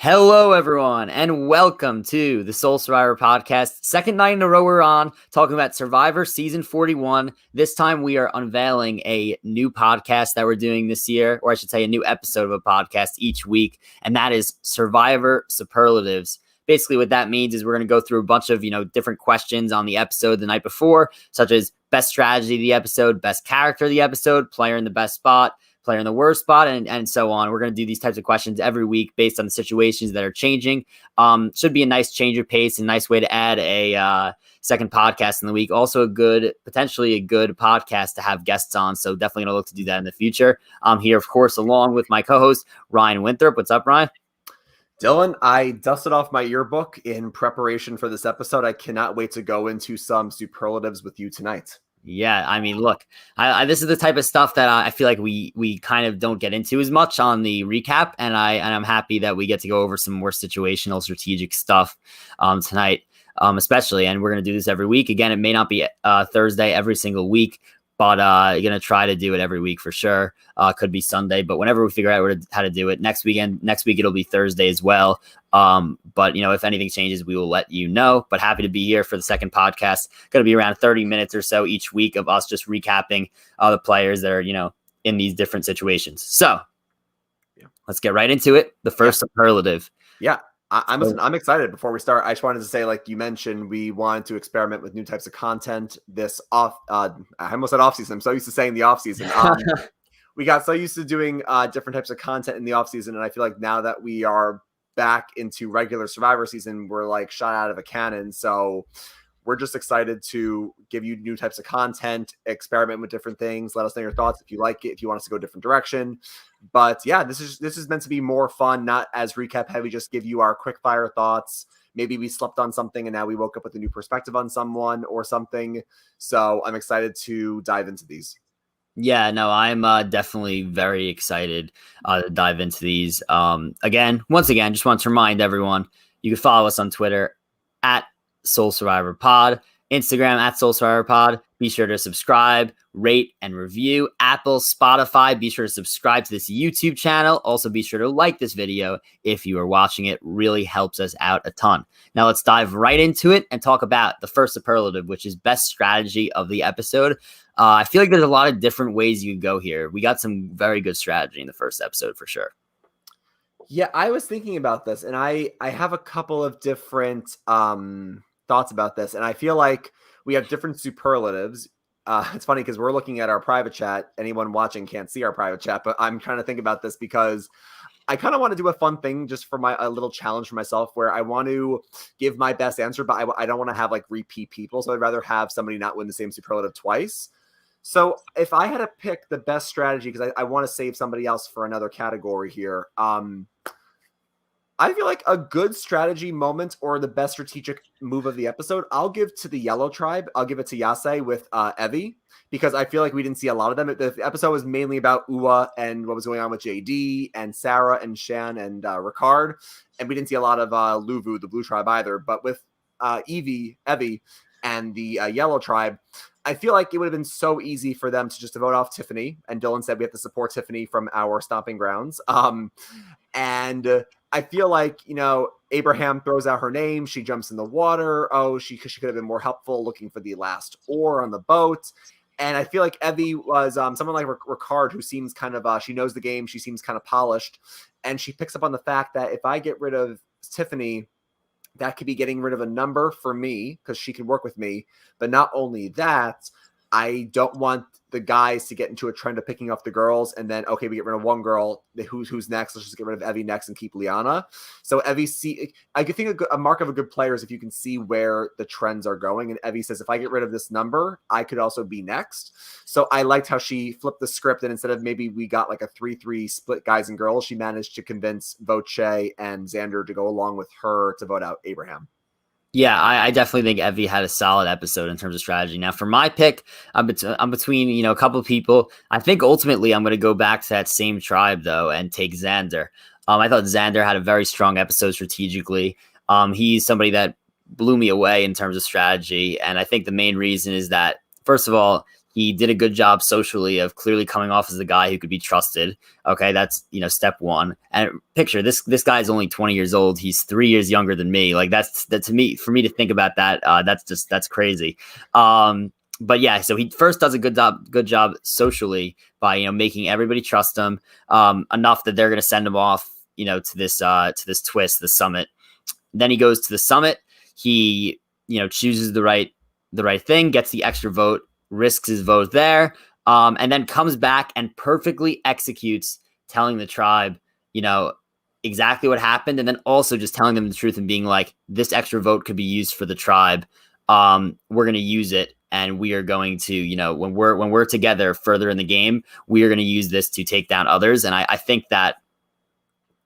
Hello, everyone, and welcome to the Soul Survivor podcast. Second night in a row we're on, talking about Survivor Season 41. This time we are unveiling a new podcast that we're doing this year, or I should say a new episode of a podcast each week, and that is Survivor Superlatives. Basically, what that means is we're going to go through a bunch of, different questions on the episode the night before, such as best strategy of the episode, best character of the episode, player in the best spot, player in the worst spot, and so on. We're going to do these types of questions every week based on the situations that are changing. Should be a nice change of pace and nice way to add a second podcast in the week. Also potentially a good podcast to have guests on. So definitely going to look to do that in the future. I'm here, of course, along with my co-host, Ryan Winthrop. What's up, Ryan? Dylan, I dusted off my yearbook in preparation for this episode. I cannot wait to go into some superlatives with you tonight. Yeah, I mean, look, this is the type of stuff that I feel like we kind of don't get into as much on the recap, and I'm happy that we get to go over some more situational, strategic stuff tonight, especially. And we're gonna do this every week. Again, it may not be Thursday every single week, but you're gonna try to do it every week for sure. Could be Sunday, but whenever we figure out how to do it, next week it'll be Thursday as well. But if anything changes, we will let you know. But happy to be here for the second podcast. Going to be around 30 minutes or so each week of us just recapping the players that are in these different situations. So let's get right into it. The first superlative. Yeah. I'm excited. Before we start, I just wanted to say, like you mentioned, we wanted to experiment with new types of content this I almost said off season. I'm so used to saying the off season. We got so used to doing different types of content in the off season, and I feel like now that we are back into regular Survivor season, we're like shot out of a cannon. So we're just excited to give you new types of content, experiment with different things. Let us know your thoughts if you like it, if you want us to go a different direction. But yeah, this is meant to be more fun, not as recap heavy, just give you our quick fire thoughts. Maybe we slept on something and now we woke up with a new perspective on someone or something. So I'm excited to dive into these. Yeah, no, I'm definitely very excited to dive into these. Once again, just want to remind everyone, you can follow us on Twitter at Soul Survivor Pod, Instagram at Soul Survivor Pod. Be sure to subscribe, rate, and review. Apple, Spotify, be sure to subscribe to this YouTube channel. Also, be sure to like this video if you are watching it. Really helps us out a ton. Now, let's dive right into it and talk about the first superlative, which is best strategy of the episode. I feel like there's a lot of different ways you can go here. We got some very good strategy in the first episode for sure. Yeah, I was thinking about this, and I have a couple of different thoughts about this, and I feel like we have different superlatives. It's funny because we're looking at our private chat. Anyone watching can't see our private chat, but I'm trying to think about this because I kind of want to do a fun thing just for a little challenge for myself where I want to give my best answer, but I don't want to have like repeat people. So I'd rather have somebody not win the same superlative twice. So if I had to pick the best strategy, because I want to save somebody else for another category here, I feel like a good strategy moment or the best strategic move of the episode, I'll give to the Yellow Tribe. I'll give it to Yase with Evie, because I feel like we didn't see a lot of them. The episode was mainly about Ua and what was going on with JD and Sarah and Shan and Ricard. And we didn't see a lot of Luvu, the Blue Tribe, either. But with Evie, and the Yellow Tribe, I feel like it would have been so easy for them to just vote off Tiffany. And Dylan said we have to support Tiffany from our stomping grounds. And I feel like, Abraham throws out her name. She jumps in the water. She could have been more helpful looking for the last oar on the boat. And I feel like Evie was someone like Ricard, who seems kind of, she knows the game. She seems kind of polished. And she picks up on the fact that if I get rid of Tiffany, that could be getting rid of a number for me because she can work with me. But not only that, I don't want the guys to get into a trend of picking off the girls and then, okay, we get rid of one girl. Who's next? Let's just get rid of Evie next and keep Liana. So Evie, I could think a mark of a good player is if you can see where the trends are going. And Evie says, if I get rid of this number, I could also be next. So I liked how she flipped the script. And instead of maybe we got like a 3-3 split guys and girls, she managed to convince Voce and Xander to go along with her to vote out Abraham. Yeah, I definitely think Evie had a solid episode in terms of strategy. Now, for my pick, I'm between a couple of people. I think ultimately I'm going to go back to that same tribe though and take Xander. I thought Xander had a very strong episode strategically. He's somebody that blew me away in terms of strategy, and I think the main reason is that, first of all, He did a good job socially of clearly coming off as a guy who could be trusted. Okay, that's step one. And picture this guy is only 20 years old. He's 3 years younger than me. Like that to me, for me to think about that, that's crazy. But yeah, so he first does a good job socially by making everybody trust him enough that they're going to send him off to this twist, the summit. Then he goes to the summit. He chooses the right thing, gets the extra vote, risks his vote there, and then comes back and perfectly executes, telling the tribe exactly what happened, and then also just telling them the truth and being like, this extra vote could be used for the tribe. We're going to use it, and we are going to when we're together further in the game, we are going to use this to take down others. And I think that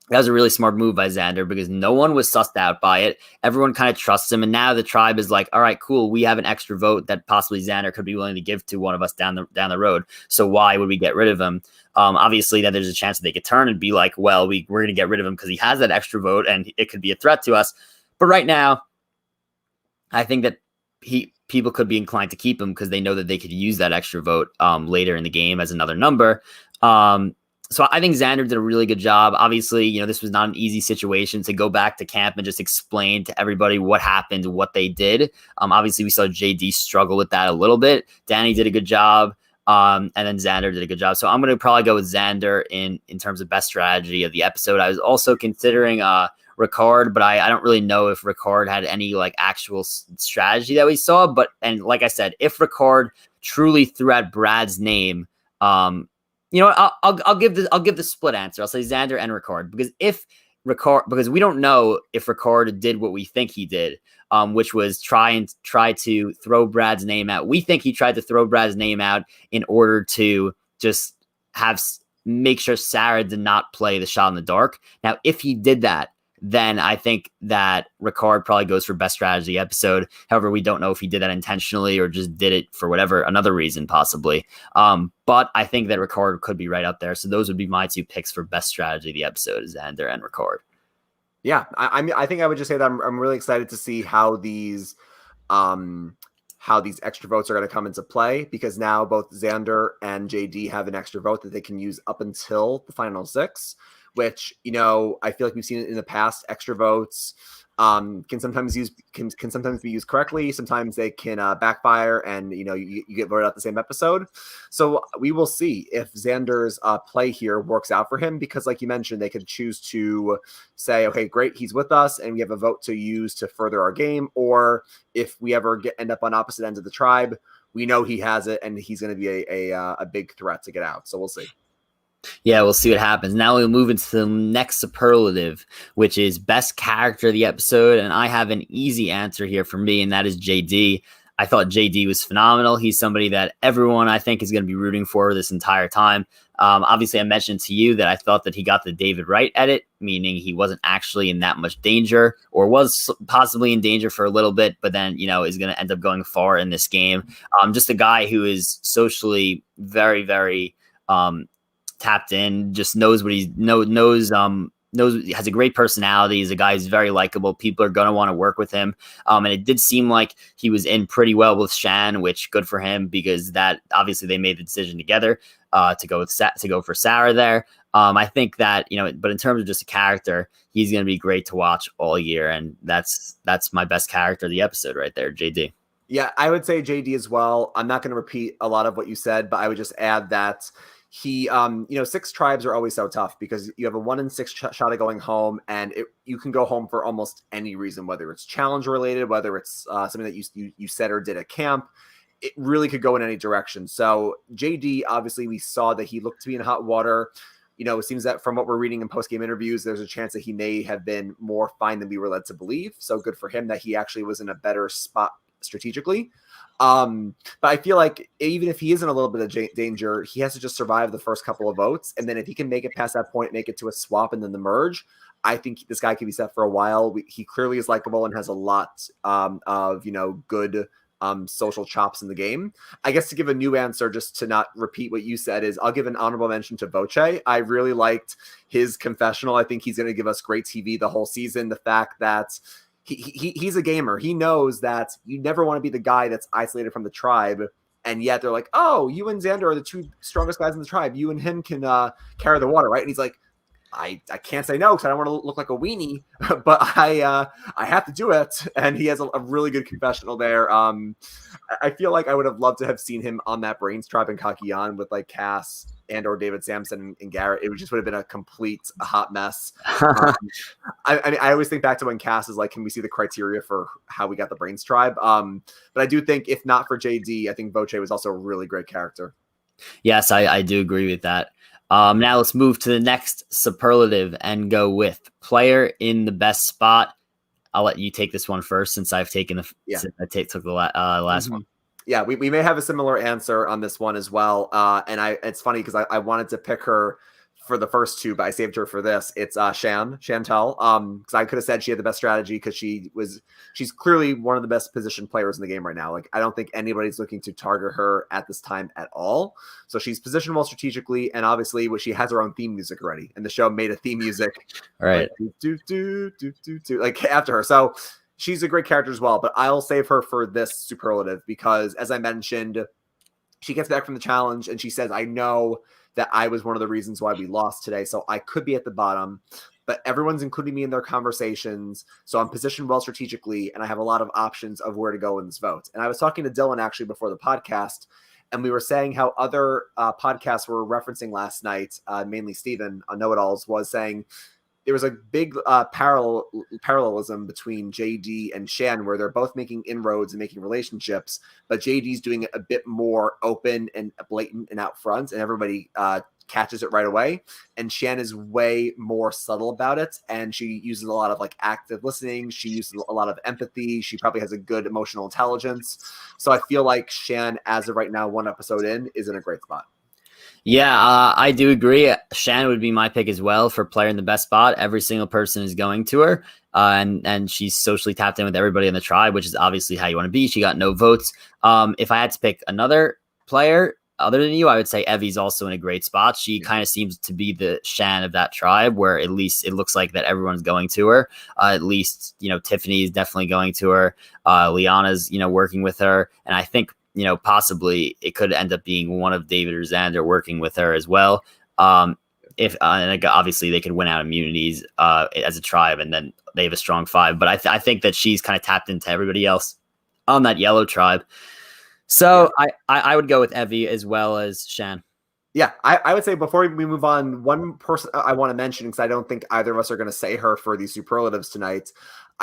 was a really smart move by Xander, because no one was sussed out by it. Everyone kind of trusts him. And now the tribe is like, all right, cool. We have an extra vote that possibly Xander could be willing to give to one of us down the road. So why would we get rid of him? Obviously, that there's a chance that they could turn and be like, well, we're going to get rid of him because he has that extra vote and it could be a threat to us. But right now, I think that people could be inclined to keep him because they know that they could use that extra vote later in the game as another number. So I think Xander did a really good job. Obviously, this was not an easy situation to go back to camp and just explain to everybody what happened, what they did. Obviously, we saw JD struggle with that a little bit. Danny did a good job. And then Xander did a good job. So I'm going to probably go with Xander in terms of best strategy of the episode. I was also considering Ricard, but I don't really know if Ricard had any actual strategy that we saw. And like I said, if Ricard truly threw out Brad's name, I'll give the split answer. I'll say Xander and Ricard, because we don't know if Ricard did what we think he did, which was try to throw Brad's name out. We think he tried to throw Brad's name out in order to just make sure Sarah did not play the shot in the dark. Now, if he did that, then I think that Ricard probably goes for best strategy episode. However, we don't know if he did that intentionally or just did it for whatever another reason, possibly. But I think that Ricard could be right up there. So those would be my two picks for best strategy of the episode, Xander and Ricard. Yeah, I think I would just say that I'm really excited to see how these extra votes are going to come into play, because now both Xander and JD have an extra vote that they can use up until the final six, which, I feel like we've seen it in the past. Extra votes can sometimes be used correctly. Sometimes they can backfire, and you get voted out the same episode. So we will see if Xander's play here works out for him, because like you mentioned, they could choose to say, okay, great, he's with us and we have a vote to use to further our game. Or if we ever end up on opposite ends of the tribe, we know he has it and he's going to be a big threat to get out. So we'll see. Yeah, we'll see what happens. Now we'll move into the next superlative, which is best character of the episode. And I have an easy answer here for me, and that is JD. I thought JD was phenomenal. He's somebody that everyone, I think, is going to be rooting for this entire time. Obviously, I mentioned to you that I thought that he got the David Wright edit, meaning he wasn't actually in that much danger, or was possibly in danger for a little bit, but then, is going to end up going far in this game. Just a guy who is socially very, very tapped in, just knows what he knows, has a great personality. He's a guy who's very likable. People are going to want to work with him. And it did seem like he was in pretty well with Shan, which good for him, because that obviously they made the decision together to go for Sarah there. I think that, but in terms of just a character, he's going to be great to watch all year. And that's my best character of the episode right there, JD. Yeah, I would say JD as well. I'm not going to repeat a lot of what you said, but I would just add that he, 6 tribes are always so tough, because you have a 1 in 6 shot of going home, and you can go home for almost any reason, whether it's challenge related, whether it's something that you said or did at camp. It really could go in any direction. So JD, obviously, we saw that he looked to be in hot water. It seems that from what we're reading in post-game interviews, there's a chance that he may have been more fine than we were led to believe. So good for him that he actually was in a better spot strategically. But I feel like even if he is in a little bit of danger, he has to just survive the first couple of votes. And then if he can make it past that point, make it to a swap and then the merge, I think this guy can be set for a while. He clearly is likable and has a lot of, good social chops in the game. I guess to give a new answer, just to not repeat what you said, is I'll give an honorable mention to Voce. I really liked his confessional. I think he's going to give us great TV the whole season. The fact that he's a gamer. He knows that you never want to be the guy that's isolated from the tribe And yet they're like, oh, you and Xander are the two strongest guys in the tribe. You and him can carry the water, right? And he's like, I can't say no because I don't want to look like a weenie, but I have to do it. And he has a really good confessional there. I feel like I would have loved to have seen him on that Brains Tribe in Kakiyan with like Cass and or David Sampson and Garrett. It just would have been a complete hot mess. I always think back to when Cass is like, can we see the criteria for how we got the Brains Tribe? But I do think if not for JD, I think Voce was also a really great character. Yes, I do agree with that. Now let's move to the next superlative and go with player in the best spot. I'll let you take this one first since I've taken took the last one. Yeah, we may have a similar answer on this one as well. And it's funny because I wanted to pick her for the first two, but I saved her for this. It's Chantal. Because I could have said she had the best strategy because she's clearly one of the best positioned players in the game right now. Like I don't think anybody's looking to target her at this time at all. So she's positioned well strategically, and obviously she has her own theme music already, and the show made a theme music right like after her. So she's a great character as well, but I'll save her for this superlative because, as I mentioned, she gets back from the challenge and she says, I know that I was one of the reasons why we lost today. So I could be at the bottom, but everyone's including me in their conversations. So I'm positioned well strategically, and I have a lot of options of where to go in this vote. And I was talking to Dylan actually before the podcast, and we were saying how other podcasts were referencing last night, mainly Steven on Know-It-Alls, was saying there was a big parallelism between JD and Shan, where they're both making inroads and making relationships, but JD's doing it a bit more open and blatant and out front, and everybody catches it right away. And Shan is way more subtle about it, and she uses a lot of like active listening. She uses a lot of empathy. She probably has a good emotional intelligence. So I feel like Shan, as of right now, one episode in, is in a great spot. Yeah, I do agree. Shan would be my pick as well for player in the best spot. Every single person is going to her, and she's socially tapped in with everybody in the tribe, which is obviously how you want to be. She got no votes. If I had to pick another player other than you, I would say Evie's also in a great spot. She kind of seems to be the Shan of that tribe, where at least it looks like that everyone's going to her. At least, Tiffany is definitely going to her. Liana's, working with her. And I think, possibly it could end up being one of David or Xander working with her as well. And obviously they could win out immunities as a tribe, and then they have a strong five. But I think that she's kind of tapped into everybody else on that yellow tribe. So yeah. I would go with Evie as well as Shan. Yeah, I would say before we move on, one person I want to mention, because I don't think either of us are going to say her for these superlatives tonight.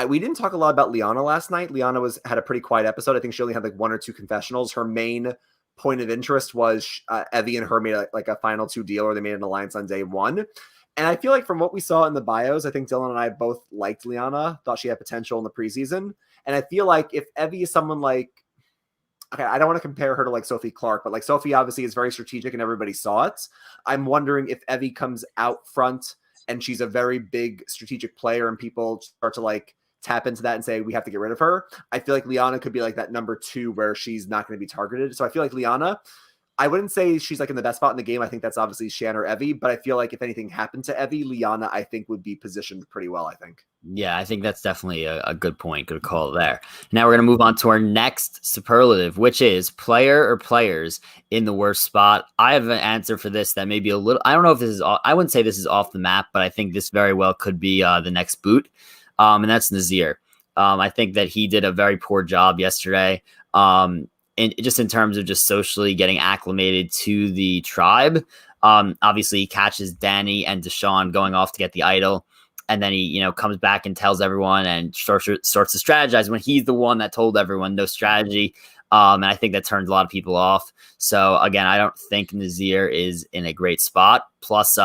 We didn't talk a lot about Liana last night. Liana had a pretty quiet episode. I think she only had like one or two confessionals. Her main point of interest was Evie and her made like a final two deal, or they made an alliance on day one. And I feel like from what we saw in the bios, I think Dylan and I both liked Liana, thought she had potential in the preseason. And I feel like if Evie is someone like, okay, I don't want to compare her to like Sophie Clark, but like Sophie obviously is very strategic and everybody saw it. I'm wondering if Evie comes out front and she's a very big strategic player and people start to like tap into that and say, we have to get rid of her. I feel like Liana could be like that number two where she's not going to be targeted. So I feel like Liana, I wouldn't say she's like in the best spot in the game. I think that's obviously Shan or Evie, but I feel like if anything happened to Evie, Liana, I think would be positioned pretty well, I think. Yeah, I think that's definitely a good point. Good call there. Now we're going to move on to our next superlative, which is player or players in the worst spot. I have an answer for this that may be a little, I don't know if this is, I wouldn't say this is off the map, but I think this very well could be the next boot. And that's Nazir. I think that he did a very poor job yesterday. And just in terms of just socially getting acclimated to the tribe. Obviously he catches Danny and Deshaun going off to get the idol. And then he, comes back and tells everyone and starts to strategize when he's the one that told everyone no strategy. And I think that turns a lot of people off. So again, I don't think Nazir is in a great spot. Plus,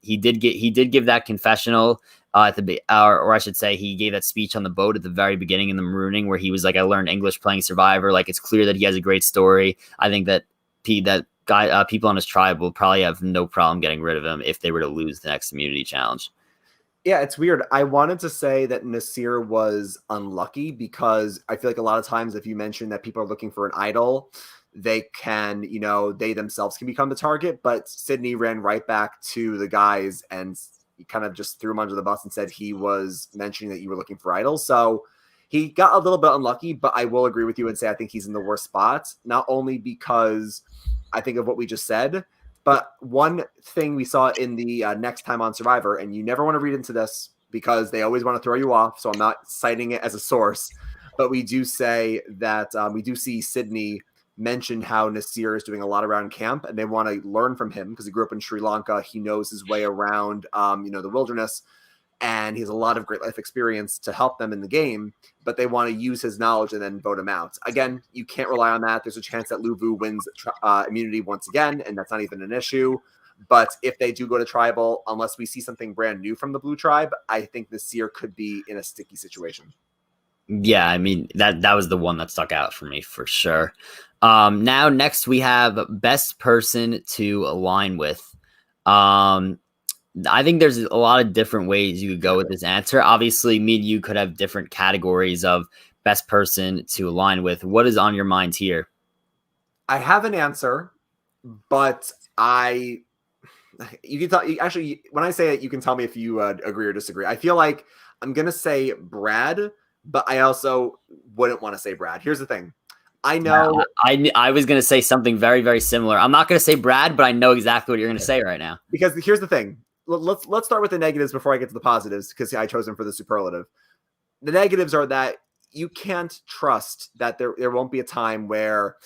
he did give that confessional at the or I should say, he gave that speech on the boat at the very beginning in the Marooning, where he was like, "I learned English playing Survivor." Like, it's clear that he has a great story. I think that people on his tribe will probably have no problem getting rid of him if they were to lose the next immunity challenge. Yeah, it's weird. I wanted to say that Nazir was unlucky because I feel like a lot of times if you mention that people are looking for an idol, they can, they themselves can become the target. But Sydney ran right back to the guys and kind of just threw him under the bus and said he was mentioning that you were looking for idols. So He got a little bit unlucky, but I will agree with you and say I think he's in the worst spot, not only because I think of what we just said, but one thing we saw in the next time on Survivor, and you never want to read into this because they always want to throw you off, so I'm not citing it as a source, but we do say that we do see Sydney mention how Nazir is doing a lot around camp, and they want to learn from him because he grew up in Sri Lanka. He knows his way around, the wilderness, and he has a lot of great life experience to help them in the game, but they want to use his knowledge and then vote him out. Again, you can't rely on that. There's a chance that Luvu wins immunity once again, and that's not even an issue. But if they do go to tribal, unless we see something brand new from the blue tribe, I think Nasir could be in a sticky situation. Yeah, I mean, that was the one that stuck out for me for sure. Now, next we have best person to align with. I think there's a lot of different ways you could go with this answer. Obviously, me and you could have different categories of best person to align with. What is on your mind here? I have an answer, but you can tell. Actually, when I say it, you can tell me if you agree or disagree. I feel like I'm gonna say Brad, but I also wouldn't want to say Brad. Here's the thing. I know. I was gonna say something very, very similar. I'm not gonna say Brad, but I know exactly what you're gonna say right now. Because here's the thing. Let's start with the negatives before I get to the positives, because I chose them for the superlative. The negatives are that you can't trust that there won't be a time where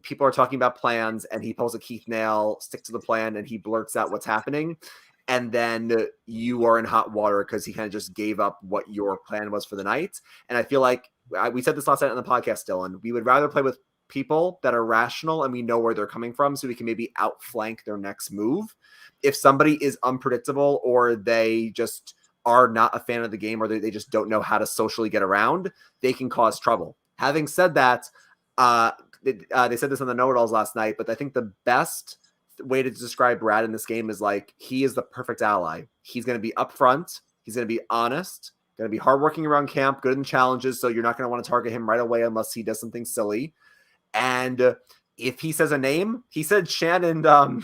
people are talking about plans and he pulls a Keith Nail, stick to the plan, and he blurts out what's happening. And then you are in hot water because he kind of just gave up what your plan was for the night. And I feel like we said this last night on the podcast, Dylan, we would rather play with people that are rational and we know where they're coming from so we can maybe outflank their next move. If somebody is unpredictable or they just are not a fan of the game or they just don't know how to socially get around, they can cause trouble. Having said that, they said this on the know-it-alls last night, but I think the best way to describe Brad in this game is like he is the perfect ally. He's going to be upfront. He's going to be honest, going to be hardworking around camp, good in challenges, so you're not going to want to target him right away unless he does something silly. And if he says a name, he said Shan and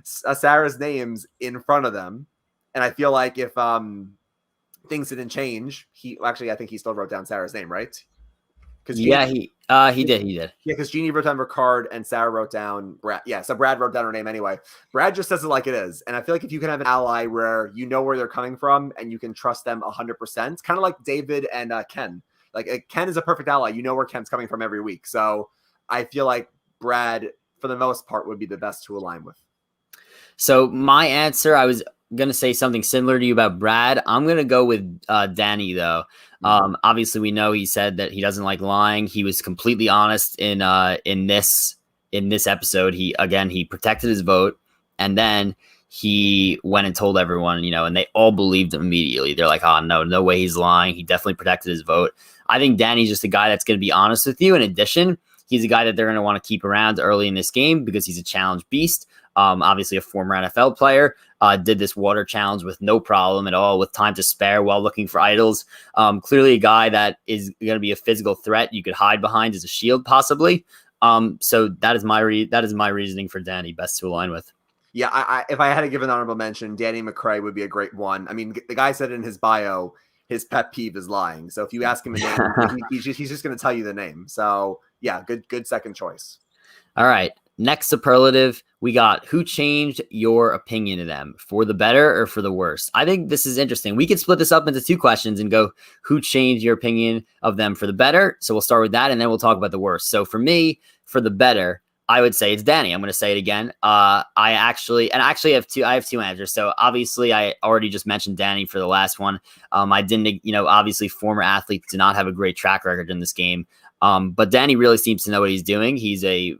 Sarah's names in front of them. And I feel like if things didn't change, I think he still wrote down Sarah's name, right? He did. Yeah, because Jeannie wrote down Ricard and Sarah wrote down Brad. Yeah, so Brad wrote down her name anyway. Brad just says it like it is. And I feel like if you can have an ally where you know where they're coming from and you can trust them 100%, kind of like David and Ken. Like Ken is a perfect ally. You know where Ken's coming from every week. So I feel like Brad, for the most part, would be the best to align with. So my answer, I was going to say something similar to you about Brad. I'm going to go with Danny, though. Obviously, we know he said that he doesn't like lying. He was completely honest in this episode. He protected his vote, and then he went and told everyone, and they all believed him immediately. They're like, oh, no way he's lying. He definitely protected his vote. I think Danny's just a guy that's going to be honest with you. In addition, he's a guy that they're going to want to keep around early in this game because he's a challenge beast. Obviously a former NFL player, did this water challenge with no problem at all, with time to spare while looking for idols. Clearly a guy that is going to be a physical threat you could hide behind as a shield, possibly. So that is my reasoning for Danny, best to align with. Yeah, if I had to give an honorable mention, Danny Mcrae would be a great one. I mean, the guy said in his bio, his pet peeve is lying. So if you ask him a name, he's just going to tell you the name. So yeah, good second choice. All right. Next superlative, we got who changed your opinion of them, for the better or for the worse. I think this is interesting. We could split this up into two questions and go who changed your opinion of them for the better. So we'll start with that and then we'll talk about the worst. So for me, for the better, I would say it's Danny. I'm going to say it again. I actually have two answers. So obviously I already just mentioned Danny for the last one. I didn't, obviously former athletes do not have a great track record in this game. But Danny really seems to know what he's doing. He's he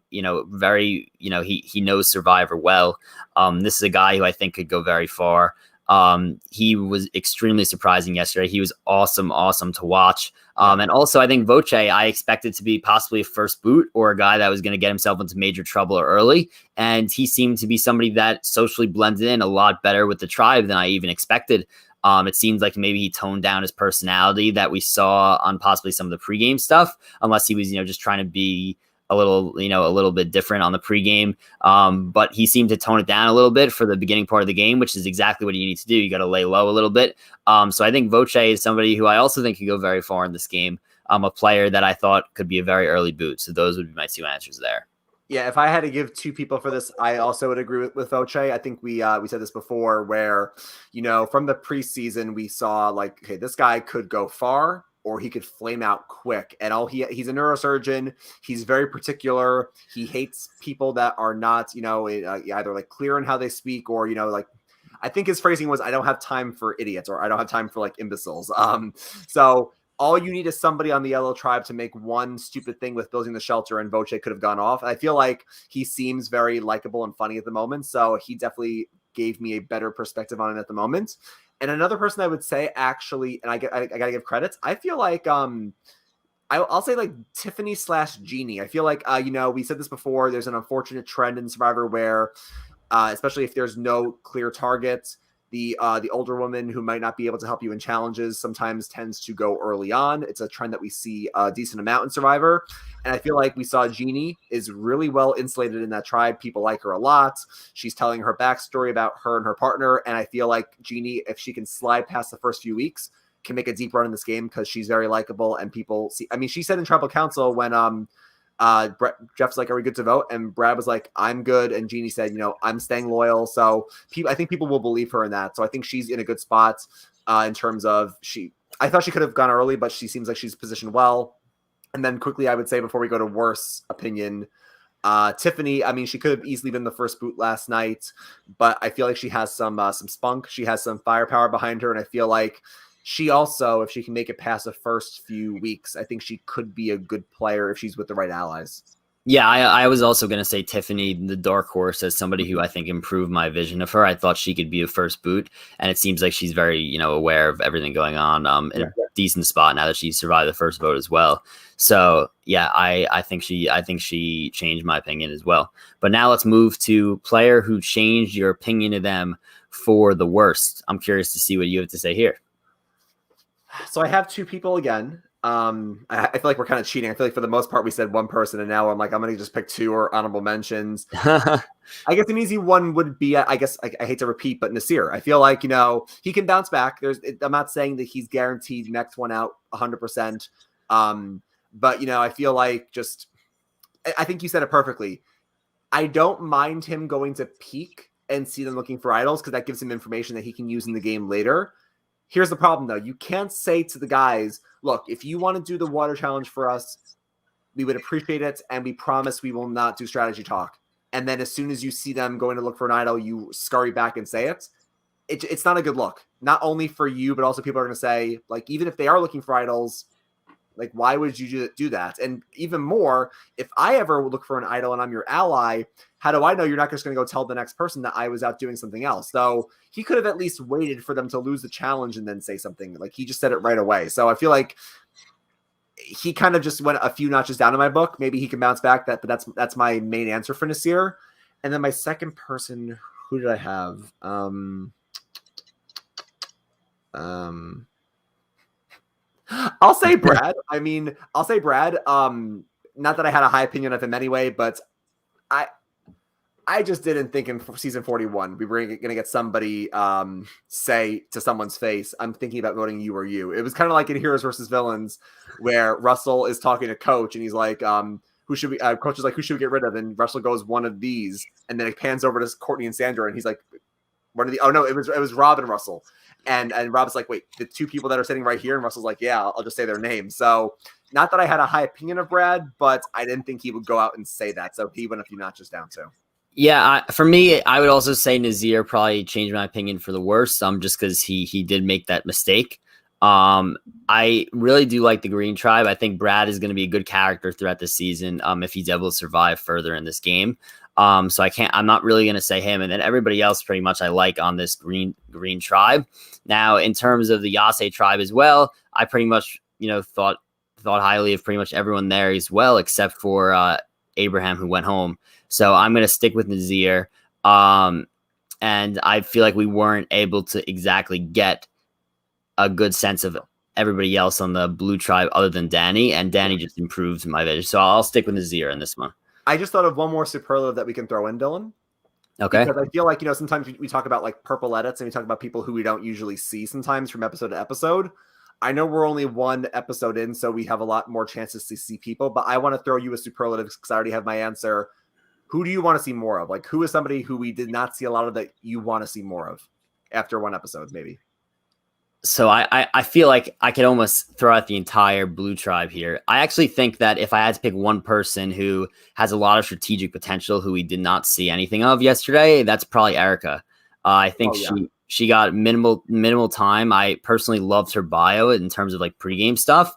knows Survivor well. This is a guy who I think could go very far. He was extremely surprising yesterday. He was awesome to watch. And also I think Voce, I expected to be possibly a first boot or a guy that was going to get himself into major trouble early. And he seemed to be somebody that socially blended in a lot better with the tribe than I even expected. It seems like maybe he toned down his personality that we saw on possibly some of the pregame stuff, unless he was, just trying to be a little bit different on the pregame. But he seemed to tone it down a little bit for the beginning part of the game, which is exactly what you need to do. You got to lay low a little bit. So I think Voce is somebody who I also think could go very far in this game. a player that I thought could be a very early boot. So those would be my two answers there. Yeah, if I had to give two people for this, I also would agree with Voce. I think we said this before where, from the preseason, we saw like, okay, this guy could go far or he could flame out quick. And he's a neurosurgeon. He's very particular. He hates people that are not, either like clear in how they speak or, like, I think his phrasing was, I don't have time for idiots or I don't have time for like imbeciles. So all you need is somebody on the Yellow Tribe to make one stupid thing with building the shelter, and Voce could have gone off. And I feel like he seems very likable and funny at the moment, so he definitely gave me a better perspective on it at the moment. And another person I would say, actually, and I gotta give credits, I feel like I'll say like Tiffany/Jeannie. I feel like we said this before. There's an unfortunate trend in Survivor where, especially if there's no clear target, the older woman who might not be able to help you in challenges sometimes tends to go early on. It's a trend that we see a decent amount in Survivor. And I feel like we saw Jeannie is really well insulated in that tribe. People like her a lot. She's telling her backstory about her and her partner. And I feel like Jeannie, if she can slide past the first few weeks, can make a deep run in this game because she's very likable and people see. I mean, she said in Tribal Council when Jeff's like, are we good to vote? And Brad was like, I'm good. And Jeannie said, I'm staying loyal. So I think people will believe her in that. So I think she's in a good spot in terms of I thought she could have gone early, but she seems like she's positioned well. And then quickly, I would say before we go to worse opinion, Tiffany, I mean, she could have easily been the first boot last night, but I feel like she has some spunk. She has some firepower behind her. And I feel like she also, if she can make it past the first few weeks, I think she could be a good player if she's with the right allies. Yeah, I was also going to say Tiffany, the dark horse, as somebody who I think improved my vision of her. I thought she could be a first boot, and it seems like she's very, aware of everything going on in a decent spot now that she survived the first vote as well. So yeah, I think she changed my opinion as well. But now let's move to player who changed your opinion of them for the worst. I'm curious to see what you have to say here. So I have two people again. I feel like we're kind of cheating. I feel like for the most part we said one person, and now I'm going to just pick two or honorable mentions. I guess an easy one would be, I guess I hate to repeat, but Nazir. I feel like he can bounce back. I'm not saying that he's guaranteed next one out 100%. But I feel like I think you said it perfectly. I don't mind him going to peak and see them looking for idols because that gives him information that he can use in the game later. Here's the problem, though. You can't say to the guys, look, if you want to do the water challenge for us, we would appreciate it, and we promise we will not do strategy talk. And then as soon as you see them going to look for an idol, you scurry back and say it. It's not a good look. Not only for you, but also people are going to say, like, even if they are looking for idols, like, why would you do that? And even more, if I ever look for an idol and I'm your ally, how do I know you're not just going to go tell the next person that I was out doing something else? So he could have at least waited for them to lose the challenge and then say something. Like, he just said it right away. So I feel like he kind of just went a few notches down in my book. Maybe he can bounce back. But that's my main answer for Nazir. And then my second person, who did I have? I'll say Brad. I'll say Brad. Not that I had a high opinion of him anyway, but I just didn't think in season 41 we were going to get somebody say to someone's face, I'm thinking about voting you or you. It was kind of like in Heroes versus Villains where Russell is talking to Coach and he's like, who should we, Coach is like, who should we get rid of? And Russell goes, one of these. And then it pans over to Courtney and Sandra and he's like, oh no, it was Rob and Russell. And Rob's like, wait, the two people that are sitting right here? And Russell's like, yeah, I'll just say their name. So not that I had a high opinion of Brad, but I didn't think he would go out and say that. So he went a few notches down too. Yeah, for me, I would also say Nazir probably changed my opinion for the worse. Just because he did make that mistake. I really do like the Green Tribe. I think Brad is going to be a good character throughout the season. If he's able to survive further in this game. So I'm not really going to say him. And then everybody else pretty much I like on this Green Tribe. Now, in terms of the Yase Tribe as well, I pretty much, thought highly of pretty much everyone there as well, except for Abraham, who went home. So I'm going to stick with Nazir. And I feel like we weren't able to exactly get a good sense of everybody else on the Blue Tribe other than Danny. And Danny just improved my vision. So I'll stick with Nazir in this one. I just thought of one more superlative that we can throw in, Dylan. Okay. Because I feel like, sometimes we talk about like purple edits and we talk about people who we don't usually see sometimes from episode to episode. I know we're only one episode in, so we have a lot more chances to see people, but I want to throw you a superlative because I already have my answer. Who do you want to see more of? Like, who is somebody who we did not see a lot of that you want to see more of after one episode, maybe? So I feel like I could almost throw out the entire Blue Tribe here. I actually think that if I had to pick one person who has a lot of strategic potential who we did not see anything of yesterday, that's probably Erica. I think she got minimal time. I personally loved her bio in terms of like pregame stuff.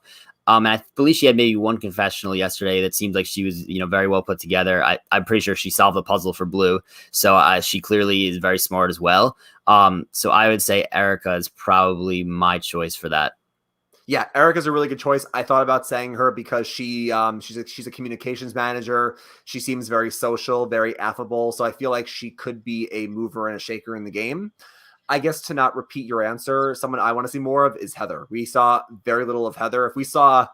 And I believe she had maybe one confessional yesterday that seemed like she was, very well put together. I'm pretty sure she solved the puzzle for Blue. So she clearly is very smart as well. So I would say Erica is probably my choice for that. Yeah, Erica's a really good choice. I thought about saying her because she's a communications manager. She seems very social, very affable. So I feel like she could be a mover and a shaker in the game. I guess to not repeat your answer, someone I want to see more of is Heather. We saw very little of Heather. If we saw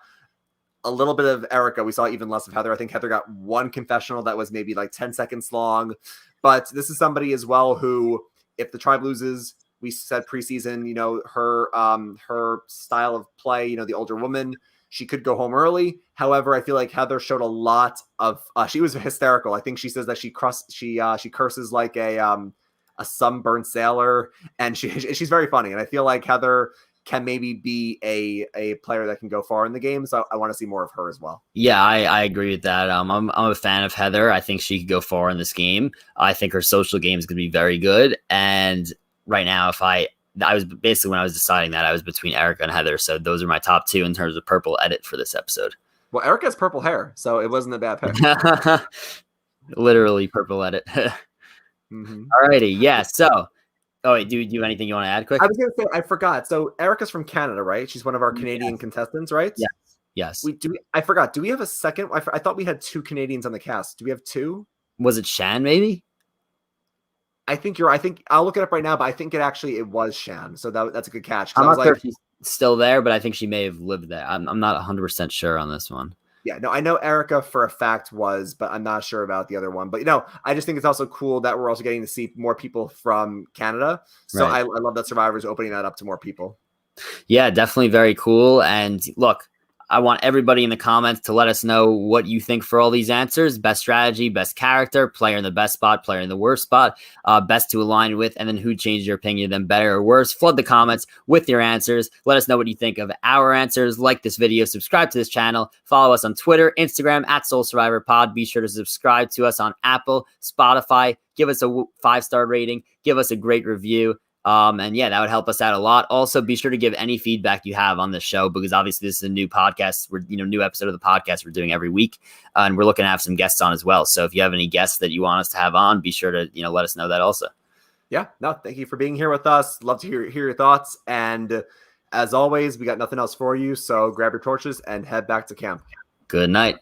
a little bit of Erica, we saw even less of Heather. I think Heather got one confessional that was maybe like 10 seconds long. But this is somebody as well who, if the tribe loses, we said preseason, her style of play, the older woman, she could go home early. However, I feel like Heather showed a lot of, she was hysterical. I think she says that she curses like a sunburned sailor, and she's very funny. And I feel like Heather can maybe be a player that can go far in the game. So I want to see more of her as well. Yeah, I agree with that. I'm a fan of Heather. I think she could go far in this game. I think her social game is going to be very good. And right now, I was basically, when I was deciding that, I was between Erica and Heather. So those are my top two in terms of purple edit for this episode. Well, Erica has purple hair, so it wasn't a bad pick. Literally purple edit. Mm-hmm. Alrighty, yeah. So, wait, do you have anything you want to add quick? I was going to say, I forgot. So Erica's from Canada, right? She's one of our Canadian contestants, right? Yes. I forgot. Do we have a second? I thought we had two Canadians on the cast. Do we have two? Was it Shan? Maybe. I think I'll look it up right now, but I think it was Shan. So that's a good catch. I'm not sure if she's still there, but I think she may have lived there. I'm not 100% sure on this one. Yeah, no, I know Erica for a fact was, but I'm not sure about the other one. But, I just think it's also cool that we're also getting to see more people from Canada. So right. I love that Survivor's opening that up to more people. Yeah, definitely very cool. And look, I want everybody in the comments to let us know what you think for all these answers. Best strategy, best character, player in the best spot, player in the worst spot, best to align with, and then who changed your opinion, then better or worse. Flood the comments with your answers. Let us know what you think of our answers. Like this video, subscribe to this channel, follow us on Twitter, Instagram, @SoulSurvivorPod. Be sure to subscribe to us on Apple, Spotify. Give us a 5-star rating. Give us a great review. And yeah, that would help us out a lot. Also, be sure to give any feedback you have on the show, because obviously this is a new podcast. We're, new episode of the podcast we're doing every week. And we're looking to have some guests on as well. So if you have any guests that you want us to have on, be sure to, let us know that also. Yeah, no, thank you for being here with us. Love to hear your thoughts. And as always, we got nothing else for you. So grab your torches and head back to camp. Good night.